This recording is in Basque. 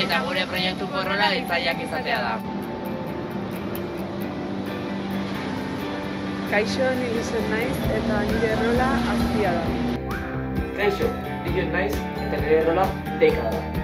eta gure proiektuko rola hiltzaileak izatea da. Kaixo, ni Luzen naiz eta nire rola aztia da. Kaixo, Lion naiz eta nire rola Deka da.